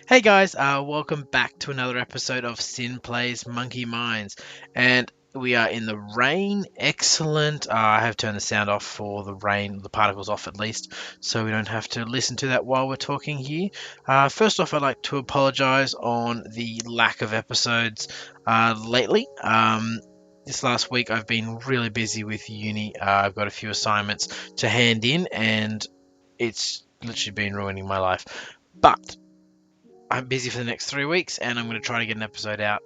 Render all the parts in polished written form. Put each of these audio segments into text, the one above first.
Hey guys, welcome back to another episode of Syn Plays Monkey Mines, and we are in the rain. Excellent. I have turned the sound off for the rain, the particles off at least, so we don't have to listen to that while we're talking here. First off, I'd like to apologize on the lack of episodes lately. This last week I've been really busy with uni. I've got a few assignments to hand in, and it's literally been ruining my life. But I'm busy for the next 3 weeks, and I'm going to try to get an episode out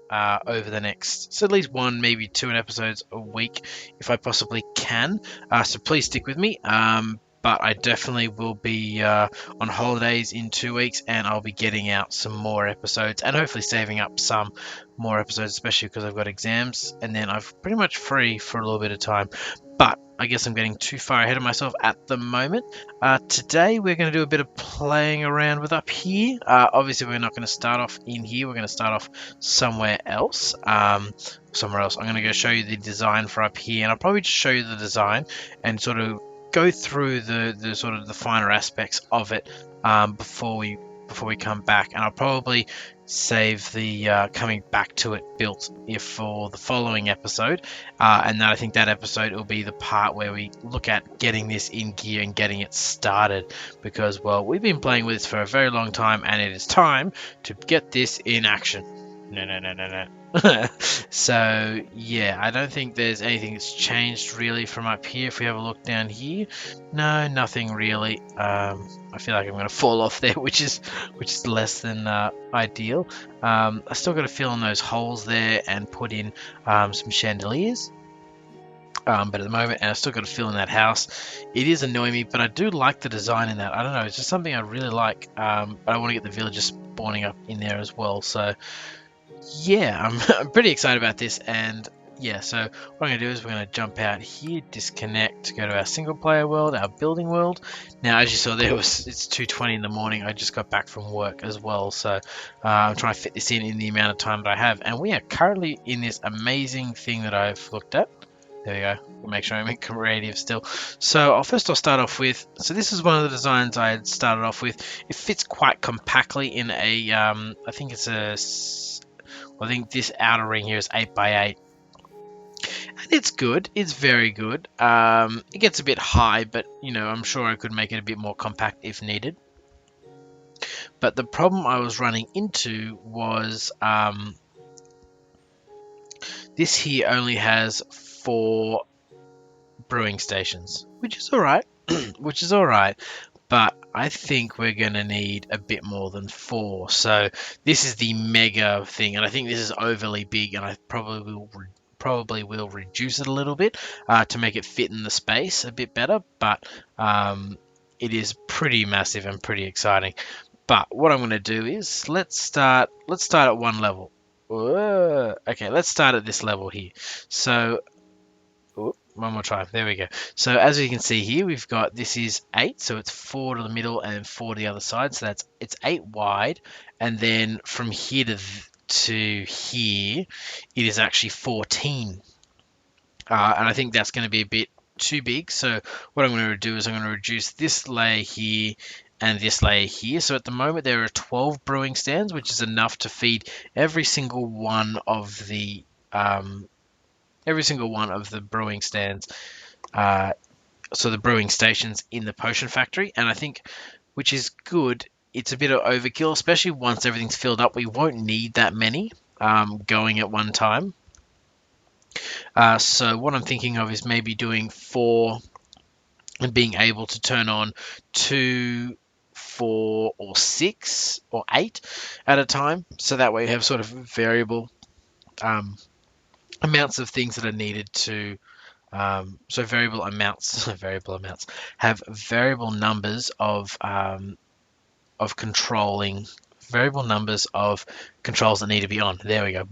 over the next, so at least one, maybe two episodes a week if I possibly can. So please stick with me. But I definitely will be on holidays in 2 weeks, and I'll be getting out some more episodes and hopefully saving up some more episodes, especially because I've got exams, and then I'm pretty much free for a little bit of time. But I guess I'm getting too far ahead of myself at the moment. Today we're going to do a bit of playing around with up here. Obviously we're not going to start off in here. We're going to start off somewhere else. Somewhere else. I'm going to go show you the design for up here, and I'll probably just show you the design and sort of go through the sort of the finer aspects of it before we come back, and I'll probably save the coming back to it built if for the following episode, and that I think that episode will be the part where we look at getting this in gear and getting it started, because well, we've been playing with this for a very long time and it is time to get this in action. No. So yeah, I don't think there's anything that's changed really from up here. If we have a look down here, no, nothing really. I feel like I'm going to fall off there, which is less than ideal. I still got to fill in those holes there and put in some chandeliers. But at the moment, and I still got to fill in that house. It is annoying me, but I do like the design in that. I don't know, it's just something I really like. But I want to get the villagers spawning up in there as well. So yeah, I'm pretty excited about this, and yeah, so what I'm going to do is we're going to jump out here, disconnect, go to our single player world, our building world. Now, as you saw there, it's 2:20 in the morning. I just got back from work as well, so I'm trying to fit this in the amount of time that I have, and we are currently in this amazing thing that I've looked at. There we go. Make sure I'm in creative still. So I'll start off with, so this is one of the designs I had started off with. It fits quite compactly in a, I think it's a, I think this outer ring here is 8x8. And it's good. It's very good. It gets a bit high, but, you know, I'm sure I could make it a bit more compact if needed. But the problem I was running into was this here only has 4 brewing stations, which is all right. Which is all right. But I think we're going to need a bit more than 4. So this is the mega thing, and I think this is overly big, and I probably will reduce it a little bit to make it fit in the space a bit better. But it is pretty massive and pretty exciting. But what I'm going to do is let's start at one level. Whoa. Okay, let's start at this level here. So one more time. There we go. So as you can see here, we've got, this is 8, so it's 4 to the middle and 4 to the other side. So it's 8 wide, and then from here to here, it is actually 14. And I think that's going to be a bit too big. So what I'm going to do is I'm going to reduce this layer here and this layer here. So at the moment there are 12 brewing stands, which is enough to feed every single one of the brewing stands, so the brewing stations in the potion factory. And I think, which is good, it's a bit of overkill, especially once everything's filled up. We won't need that many going at one time. So what I'm thinking of is maybe doing 4 and being able to turn on 2, 4, or 6 or 8 at a time. So that way you have sort of variable amounts of things that are needed to, so variable amounts have variable numbers of controlling, variable numbers of controls that need to be on. There we go.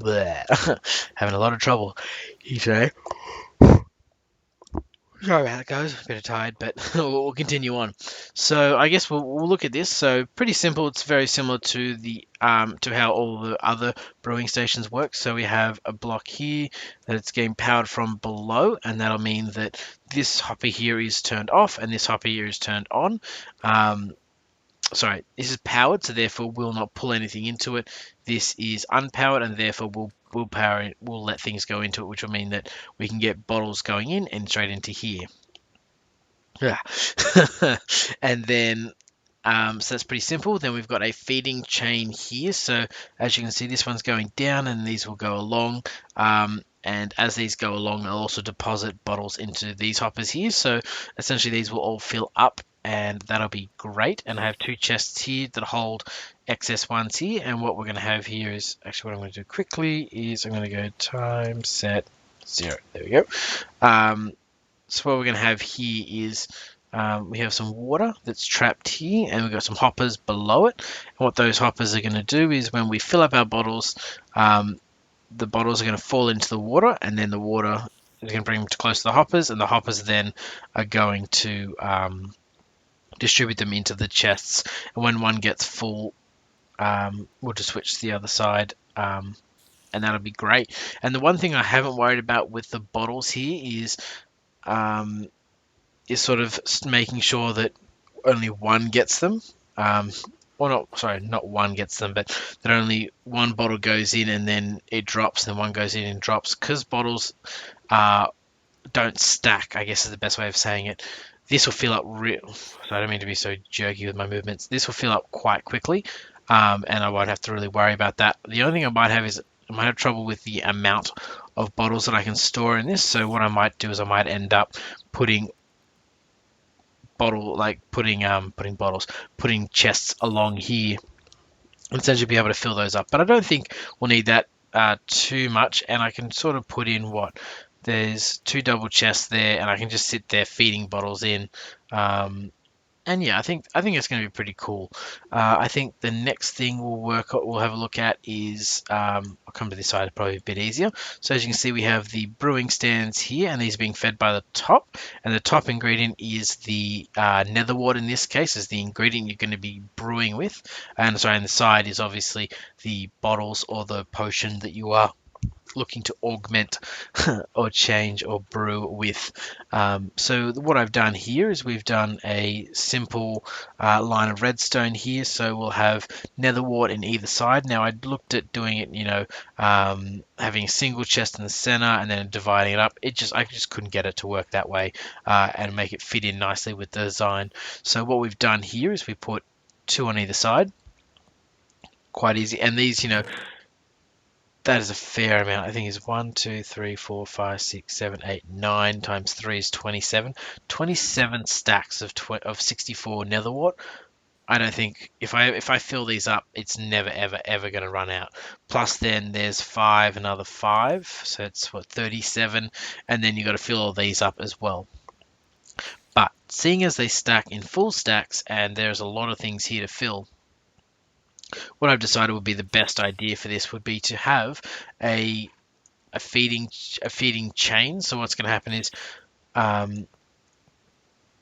Having a lot of trouble today. Sorry about that, guys. A bit tired, but we'll continue on. So I guess we'll look at this. So pretty simple. It's very similar to the to how all the other brewing stations work. So we have a block here that it's getting powered from below, and that'll mean that this hopper here is turned off and this hopper here is turned on. sorry, this is powered, so therefore will not pull anything into it. This is unpowered, and therefore will power it, will let things go into it, which will mean that we can get bottles going in and straight into here. Yeah. And then so that's pretty simple. Then we've got a feeding chain here. So as you can see, this one's going down and these will go along. And as these go along, they'll also deposit bottles into these hoppers here. So essentially these will all fill up and that'll be great. And I have two chests here that hold excess ones here. And what we're going to have here is, actually what I'm going to do quickly is I'm going to go time set 0. There we go. So what we're going to have here is we have some water that's trapped here and we've got some hoppers below it. And what those hoppers are going to do is when we fill up our bottles, the bottles are going to fall into the water and then the water is going to bring them too close to the hoppers, and the hoppers then are going to distribute them into the chests. And when one gets full, we'll just switch to the other side. And that'll be great. And the one thing I haven't worried about with the bottles here is sort of making sure that only one gets them. Or not, sorry, not one gets them, but that only one bottle goes in and then it drops, and one goes in and drops, because bottles don't stack, I guess is the best way of saying it. This will fill up real. So I don't mean to be so jerky with my movements. This will fill up quite quickly, and I won't have to really worry about that. The only thing I might have is I might have trouble with the amount of bottles that I can store in this. So what I might do is I might end up putting putting chests along here and essentially be able to fill those up. But I don't think we'll need that too much, and I can sort of put in there's 2 double chests there, and I can just sit there feeding bottles in. And yeah, I think it's going to be pretty cool. I think the next thing we'll have a look at is I'll come to this side, probably a bit easier. So as you can see, we have the brewing stands here, and these are being fed by the top. And the top ingredient is the nether wart. In this case, is the ingredient you're going to be brewing with. And sorry, and the side is obviously the bottles or the potion that you are looking to augment or change or brew with. So what I've done here is we've done a simple line of redstone here, so we'll have nether wart in either side. Now I looked at doing it, having a single chest in the center and then dividing it up. I just couldn't get it to work that way and make it fit in nicely with the design. So what we've done here is we put 2 on either side. Quite easy. And these, that is a fair amount. I think it's 1, 2, 3, 4, 5, 6, 7, 8, 9 times 3 is 27. 27 stacks of 64 nether wart. I don't think if I fill these up, it's never ever going to run out. Plus then there's 5, another 5, so it's 37, and then you got to fill all these up as well. But seeing as they stack in full stacks and there's a lot of things here to fill, what I've decided would be the best idea for this would be to have a feeding chain. So what's going to happen is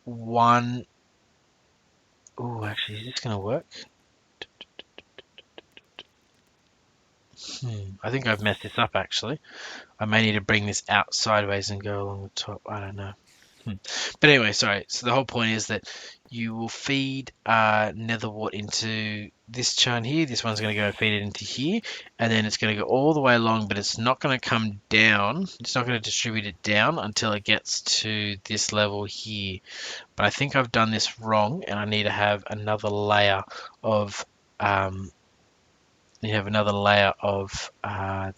one. Oh, actually, is this going to work? I think I've messed this up. Actually, I may need to bring this out sideways and go along the top. I don't know. But anyway, sorry. So the whole point is that you will feed nether wart into this churn here. This one's going to go feed it into here, and then it's going to go all the way along, but it's not going to come down. It's not going to distribute it down until it gets to this level here. But I think I've done this wrong, and I need to have another layer of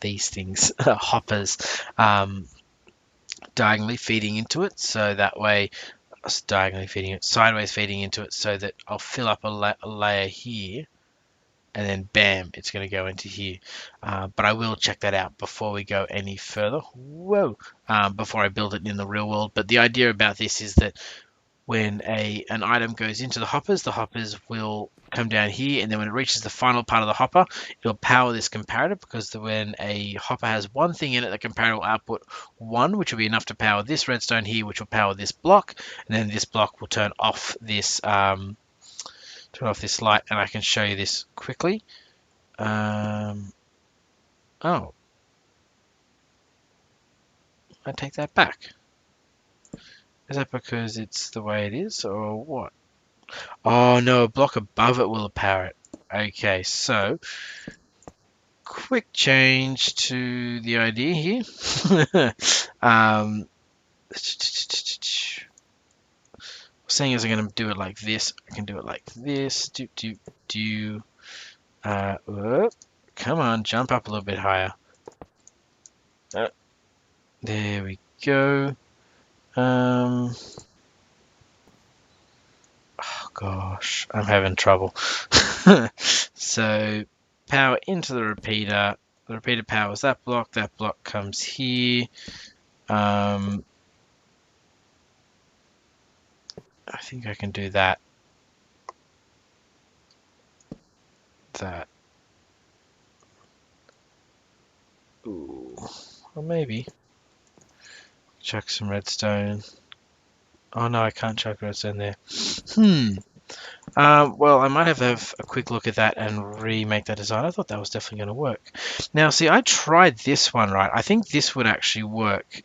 these things, hoppers, diagonally feeding into it, so that way sideways feeding into it, so that I'll fill up a layer here, and then bam, it's going to go into here. But I will check that out before we go any further. Before I build it in the real world. But the idea about this is that when an item goes into the hoppers will come down here, and then when it reaches the final part of the hopper, it'll power this comparator, because when a hopper has one thing in it, the comparator will output 1, which will be enough to power this redstone here, which will power this block, and then this block will turn off this light, and I can show you this quickly. Oh, I take that back. Is that because it's the way it is, or what? Oh no, a block above it will power it. Okay, so quick change to the idea here. um, Seeing as I'm going to do it like this, I can do it like this. Do. Come on, jump up a little bit higher. There we go. Oh gosh, I'm having trouble. So, power into the repeater. The repeater powers that block. That block comes here. I think I can do that. That. Ooh. Or maybe. Chuck some redstone. Oh no, I can't chuck redstone there. Well, I might have a quick look at that and remake that design. I thought that was definitely going to work. Now, see, I tried this one, right? I think this would actually work.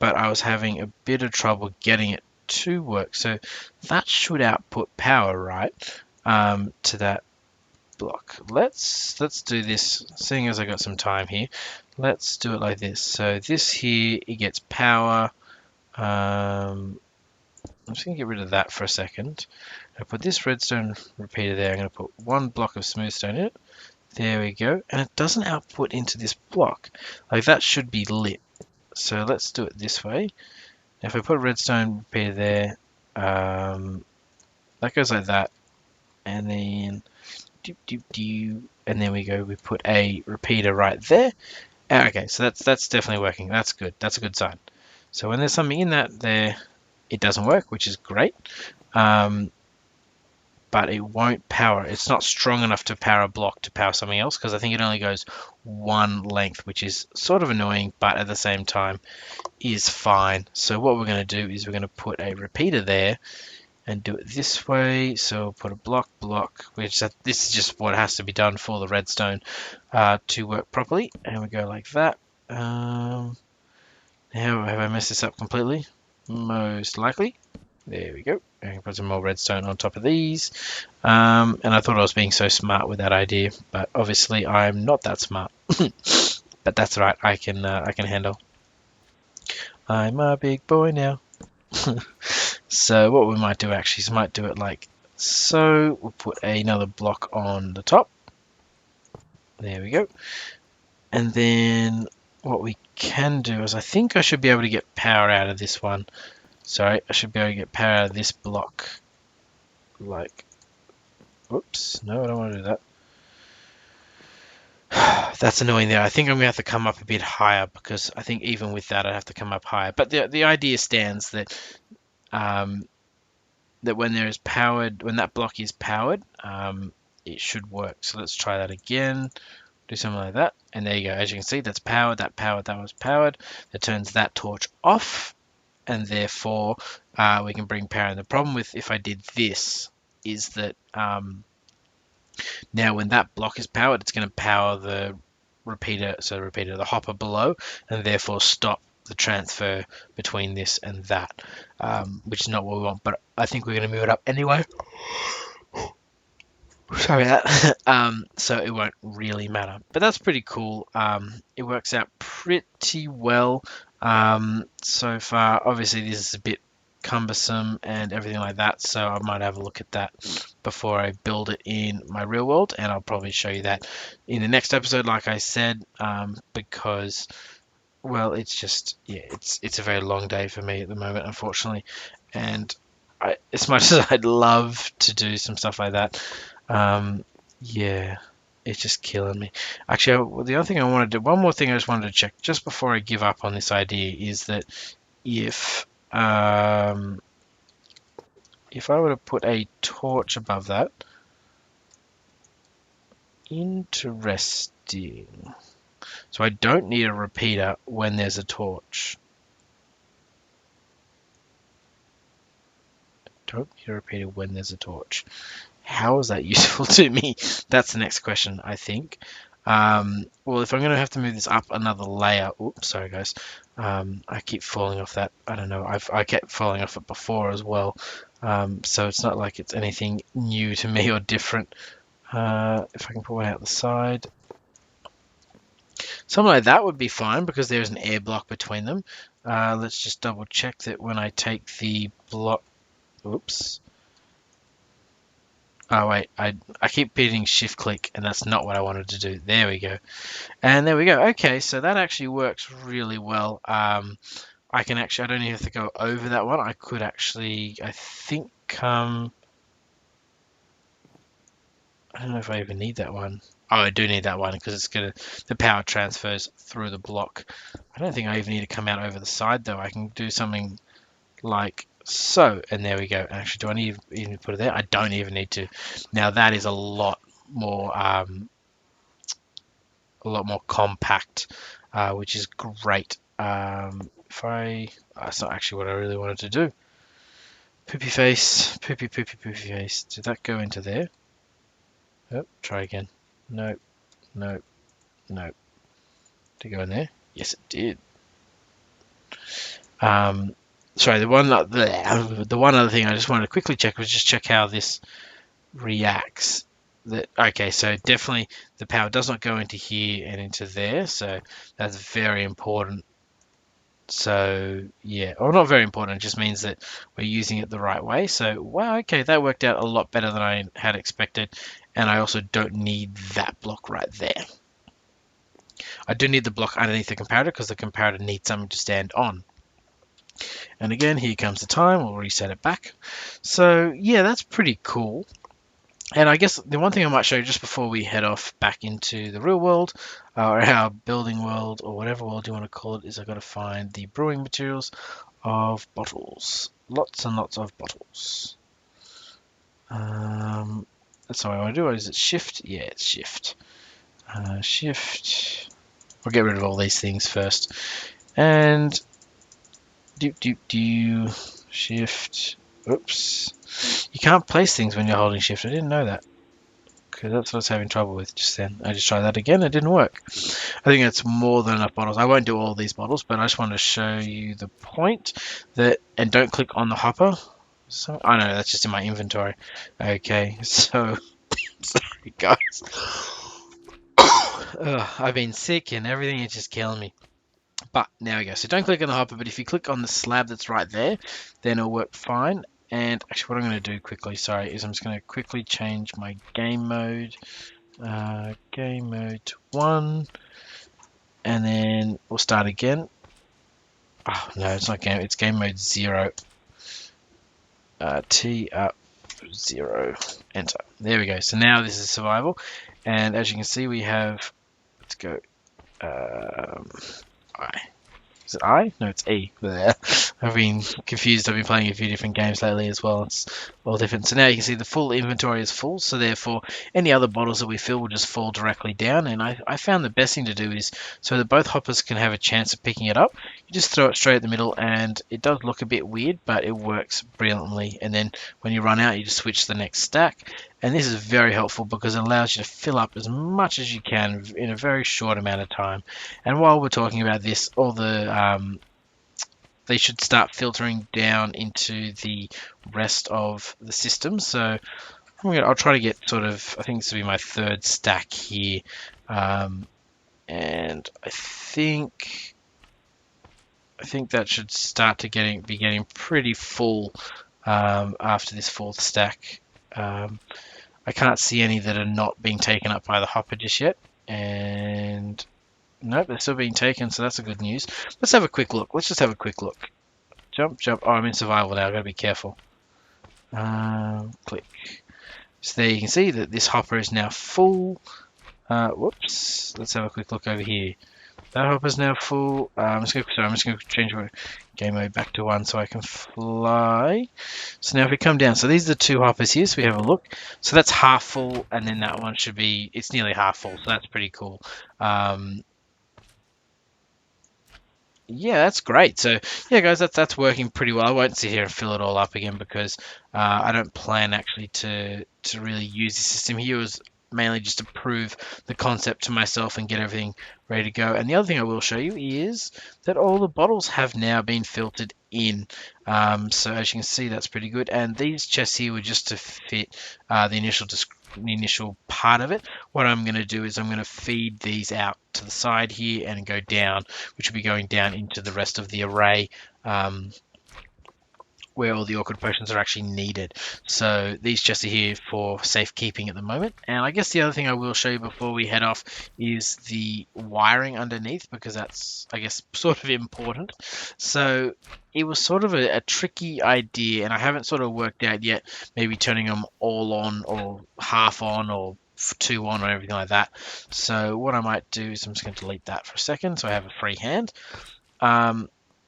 But I was having a bit of trouble getting it to work. So that should output power, right? To that block. Let's do this, seeing as I got some time here. Let's do it like this. So this here, it gets power. I'm just going to get rid of that for a second. I put this redstone repeater there. I'm going to put one block of smoothstone in it. There we go. And it doesn't output into this block. Like that should be lit. So let's do it this way. If I put a redstone repeater there, that goes like that. And then and then we put a repeater right there. Okay, so that's definitely working. That's good. That's a good sign. So when there's something in that there, it doesn't work, which is great. But it won't power. It's not strong enough to power a block to power something else because I think it only goes one length, which is sort of annoying, but at the same time is fine. So what we're going to do is we're going to put a repeater there and do it this way. So we'll put a block, which this is just what has to be done for the redstone to work properly. And we go like that. Now, have I messed this up completely? Most likely. There we go. I can put some more redstone on top of these. And I thought I was being so smart with that idea, but obviously I'm not that smart. But that's right. I can handle. I'm a big boy now. So what we might do actually is might do it like so. We'll put another block on the top. There we go. And then what we can do is I think I should be able to get power out of this one. Sorry, I should be able to get power out of this block. Like, whoops, no, I don't want to do that. That's annoying there. I think I'm going to have to come up a bit higher because I think even with that I have to come up higher. But the idea stands that that when that block is powered, it should work. So let's try that again. Do something like that, and there you go. As you can see, that's powered. That was powered. That turns that torch off, and therefore we can bring power in. The problem with if I did this is that now when that block is powered, it's going to power the repeater, the hopper below, and therefore stop the transfer between this and that, which is not what we want, but I think we're going to move it up anyway. Sorry about that. So it won't really matter, but that's pretty cool. It works out pretty well so far. Obviously this is a bit cumbersome and everything like that, so I might have a look at that before I build it in my real world, and I'll probably show you that in the next episode, like I said, because well, it's just, yeah, it's a very long day for me at the moment, unfortunately, and as much as I'd love to do some stuff like that, yeah, it's just killing me. Actually, the other thing I wanted to, one more thing I just wanted to check just before I give up on this idea is that if I were to put a torch above that, interesting. So I don't need a repeater when there's a torch. Don't need a repeater when there's a torch. How is that useful to me? That's the next question, I think. Well, if I'm going to have to move this up another layer, oops, sorry guys, I keep falling off that. I don't know, I kept falling off it before as well, so it's not like it's anything new to me or different. If I can put one out the side, something like that would be fine because there's an air block between them. Let's just double check that when I take the block, oops. Oh wait, I keep hitting shift click and that's not what I wanted to do. There we go. And there we go. Okay, so that actually works really well. I can actually, I don't even have to go over that one. I could actually, I think, I don't know if I even need that one. Oh, I do need that one because it's gonna, the power transfers through the block. I don't think I even need to come out over the side though. I can do something like so, and there we go. Actually, do I need even put it there? I don't even need to. Now that is a lot more compact, which is great. If I, that's not actually what I really wanted to do. Poopy face, poopy face. Did that go into there? Oh, try again. Nope, nope, nope. Did it go in there? Yes, it did. Sorry, the one other thing I just wanted to quickly check was just check how this reacts. Okay, so definitely the power does not go into here and into there, so that's very important. So yeah, or not very important, it just means that we're using it the right way. So wow, okay, that worked out a lot better than I had expected, and I also don't need that block right there. I do need the block underneath the comparator because the comparator needs something to stand on. And again, here comes the time, we'll reset it back. So yeah, that's pretty cool. And I guess the one thing I might show you just before we head off back into the real world, or our building world, or whatever world you want to call it, is I've got to find the brewing materials of bottles. Lots and lots of bottles. That's what I want to do. Is it shift? Yeah, it's shift. Shift. We'll get rid of all these things first. And do shift. Oops. You can't place things when you're holding shift. I didn't know that. Because that's what I was having trouble with just then. I just tried that again. It didn't work. I think it's more than enough bottles. I won't do all these bottles, but I just want to show you the point that, and don't click on the hopper. So, I know that's just in my inventory. Okay, so sorry guys. Ugh, I've been sick and everything is just killing me. But now we go. So don't click on the hopper, but if you click on the slab that's right there, then it'll work fine. And actually what I'm going to do quickly, sorry, is I'm just going to quickly change my game mode. Game mode to 1. And then we'll start again. Oh, no, it's not game. It's game mode 0. T up 0. Enter. There we go. So now this is survival. And as you can see, we have, let's go, I. Is it I? No, it's E. There. I've been confused. I've been playing a few different games lately as well. It's all different. So now you can see the full inventory is full. So therefore, any other bottles that we fill will just fall directly down. And I found the best thing to do is so that both hoppers can have a chance of picking it up. You just throw it straight at the middle, and it does look a bit weird, but it works brilliantly. And then when you run out, you just switch to the next stack. And this is very helpful because it allows you to fill up as much as you can in a very short amount of time. And while we're talking about this, all the they should start filtering down into the rest of the system. So I'll try to get sort of, I think this will be my 3rd stack here, and I think that should start to be getting pretty full after this 4th stack. I can't see any that are not being taken up by the hopper just yet, and nope, they're still being taken, so that's a good news. Let's have a quick look. Let's just have a quick look. Jump, jump. Oh, I'm in survival now. I've got to be careful. Click. So there you can see that this hopper is now full. Whoops. Let's have a quick look over here. That hopper's now full. I'm just going to change my game mode back to 1 so I can fly. So now if we come down, so these are the 2 hoppers here, so we have a look. So that's half full, and then that one should be, it's nearly half full, so that's pretty cool. Yeah, that's great. So yeah, guys, that's working pretty well. I won't sit here and fill it all up again because I don't plan actually to really use the system here. mainly just to prove the concept to myself and get everything ready to go. And the other thing I will show you is that all the bottles have now been filtered in. So as you can see, that's pretty good. And these chests here were just to fit the initial part of it. What I'm going to do is I'm going to feed these out to the side here and go down, which will be going down into the rest of the array. Where all the awkward potions are actually needed. So these chests are here for safekeeping at the moment. And I guess the other thing I will show you before we head off is the wiring underneath, because that's, I guess, sort of important. So it was sort of a tricky idea, and I haven't sort of worked out yet, maybe turning them all on or half on or two on or everything like that. So what I might do is I'm just going to delete that for a second so I have a free hand.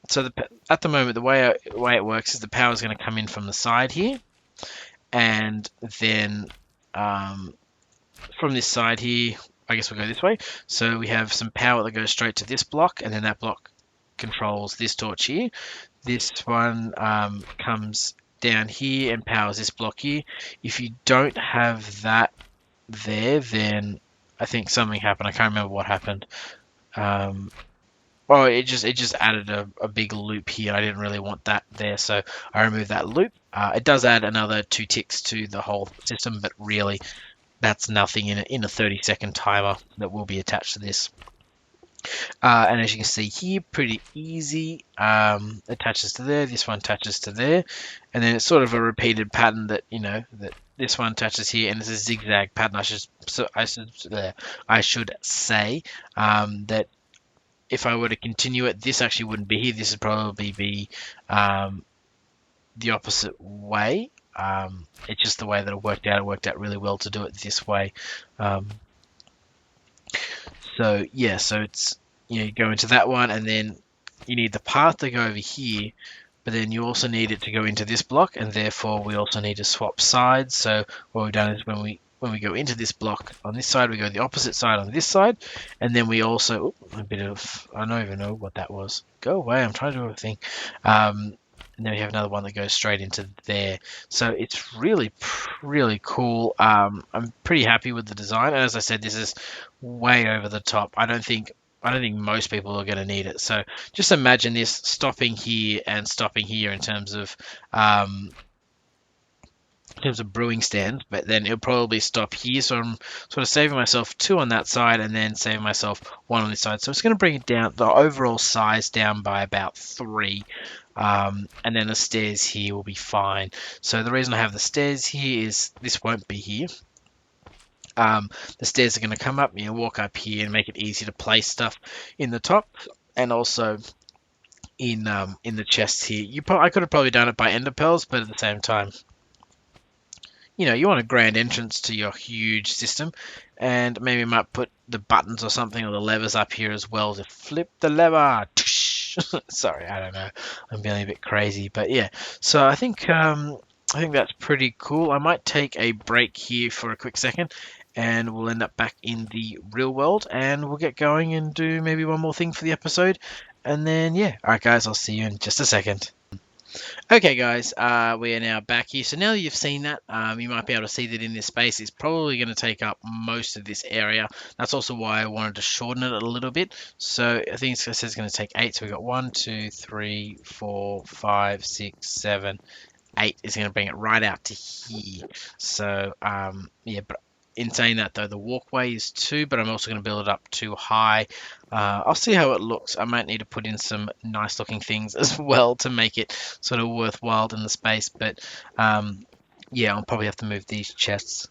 So at the moment, the way it works is the power is going to come in from the side here, and then from this side here, I guess we'll go this way. So we have some power that goes straight to this block, and then that block controls this torch here. This one comes down here and powers this block here. If you don't have that there, then I think something happened. I can't remember what happened. Oh, it just added a big loop here. I didn't really want that there, so I removed that loop. It does add another 2 ticks to the whole system, but really that's nothing in a 30-second timer that will be attached to this. And as you can see here, pretty easy. Attaches to there, this one attaches to there, and then it's sort of a repeated pattern that, that this one attaches here, and it's a zigzag pattern. I should say that if I were to continue it, this actually wouldn't be here. This would probably be the opposite way. It's just the way that it worked out. It worked out really well to do it this way. So it's, you go into that one, and then you need the path to go over here, but then you also need it to go into this block, and therefore we also need to swap sides. So what we've done is when we go into this block on this side, we go the opposite side on this side, and then we also I don't even know what that was. Go away! I'm trying to do a thing. And then we have another one that goes straight into there. So it's really cool. I'm pretty happy with the design, and as I said, this is way over the top. I don't think most people are going to need it. So just imagine this stopping here and stopping here in terms of brewing stands, but then it'll probably stop here. So I'm sort of saving myself 2 on that side and then saving myself 1 on this side. So it's going to bring it down, the overall size down by about 3. And then the stairs here will be fine. So the reason I have the stairs here is this won't be here. The stairs are going to come up, walk up here and make it easy to place stuff in the top, and also in the chests here. I could have probably done it by ender pearls, but at the same time, you want a grand entrance to your huge system, and maybe you might put the buttons or something, or the levers up here as well to flip the lever. Sorry, I don't know. I'm feeling a bit crazy, but yeah. So I think that's pretty cool. I might take a break here for a quick second, and we'll end up back in the real world, and we'll get going and do maybe one more thing for the episode, and then yeah. All right, guys, I'll see you in just a second. Okay, guys, we are now back here. So now that you've seen that, you might be able to see that in this space it's probably going to take up most of this area. That's also why I wanted to shorten it a little bit. So I think it says it's going to take 8. So we've got 1, 2, 3, 4, 5, 6, 7, 8 is going to bring it right out to here. So yeah, but in saying that though, the walkway is 2, but I'm also going to build it up too high. I'll see how it looks. I might need to put in some nice looking things as well to make it sort of worthwhile in the space, but yeah, I'll probably have to move these chests.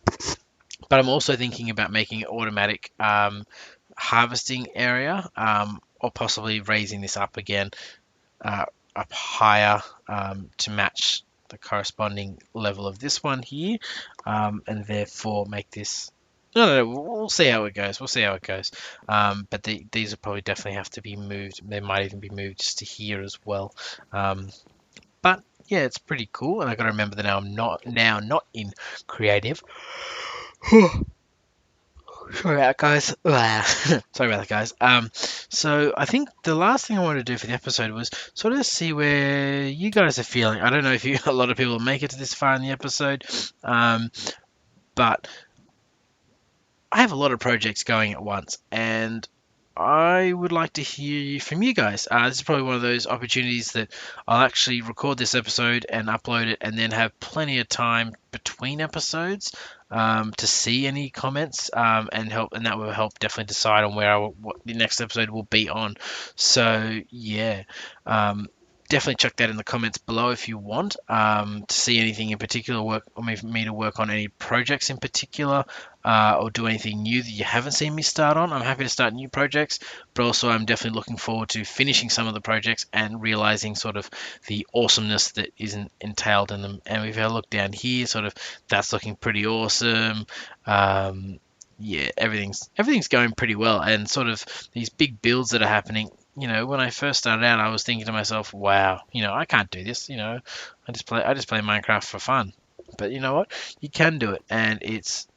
But I'm also thinking about making an automatic harvesting area, or possibly raising this up again, up higher, to match the corresponding level of this one here, and therefore make this. No, we'll see how it goes. But these will probably definitely have to be moved. They might even be moved just to here as well. But yeah, it's pretty cool. And I got to remember that I'm not in creative. Sorry about that, guys. So I think the last thing I wanted to do for the episode was sort of see where you guys are feeling. I don't know if a lot of people make it to this far in the episode, but I have a lot of projects going at once, and I would like to hear from you guys. This is probably one of those opportunities that I'll actually record this episode and upload it, and then have plenty of time between episodes to see any comments and help, and that will help definitely decide on what the next episode will be on. So yeah. Definitely check that in the comments below if you want to see anything in particular, work or me to work on any projects in particular, or do anything new that you haven't seen me start on. I'm happy to start new projects, but also I'm definitely looking forward to finishing some of the projects and realizing sort of the awesomeness that isn't entailed in them. And if you look down here, sort of that's looking pretty awesome. Yeah, everything's going pretty well, and sort of these big builds that are happening. When I first started out, I was thinking to myself, "Wow, I can't do this. I just play Minecraft for fun." But you know what? You can do it, and it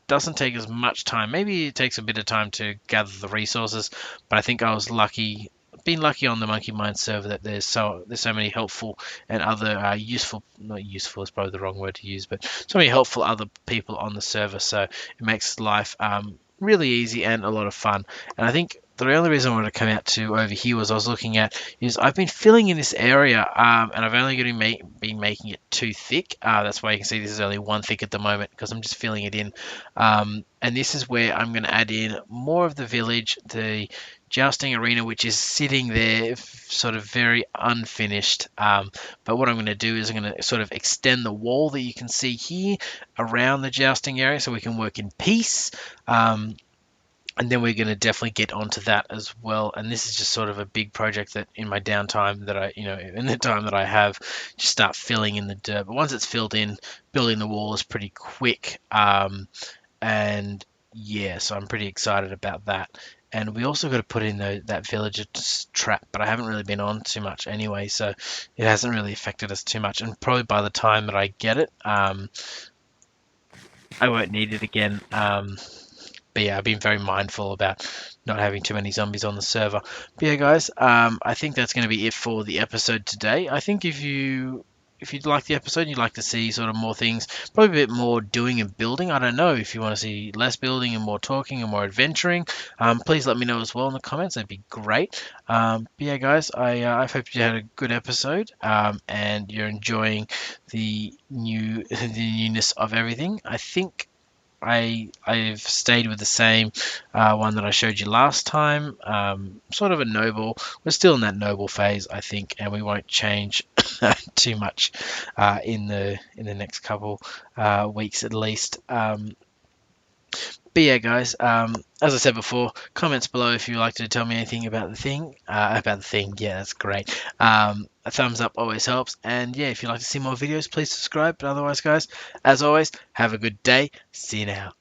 doesn't take as much time. Maybe it takes a bit of time to gather the resources, but I think I was lucky, been lucky on the MonkeyMines server that there's so many helpful and other useful, not useful is probably the wrong word to use, but so many helpful other people on the server. So it makes life really easy and a lot of fun. And I think the only reason I wanted to come out to over here was I was looking at is I've been filling in this area, and I've only been making it too thick. That's why you can see this is only one thick at the moment because I'm just filling it in. And this is where I'm going to add in more of the village, the jousting arena, which is sitting there sort of very unfinished. But what I'm going to do is I'm going to sort of extend the wall that you can see here around the jousting area so we can work in peace. And then we're going to definitely get onto that as well. And this is just sort of a big project that in my downtime that in the time that I have, just start filling in the dirt. But once it's filled in, building the wall is pretty quick. And yeah, so I'm pretty excited about that. And we also got to put in that villager trap, but I haven't really been on too much anyway, so it hasn't really affected us too much. And probably by the time that I get it, I won't need it again. But yeah, I've been very mindful about not having too many zombies on the server. But yeah, guys, I think that's going to be it for the episode today. I think if you'd like the episode, you'd like to see sort of more things, probably a bit more doing and building. I don't know if you want to see less building and more talking and more adventuring. Please let me know as well in the comments. That'd be great. But yeah, guys, I hope you had a good episode and you're enjoying the newness of everything. I think I've stayed with the same one that I showed you last time. Sort of a noble. We're still in that noble phase, I think, and we won't change too much in the next couple weeks at least. But yeah, guys, as I said before, comments below if you'd like to tell me anything about the thing. Yeah, that's great. A thumbs up always helps. And yeah, if you'd like to see more videos, please subscribe. But otherwise, guys, as always, have a good day. See you now.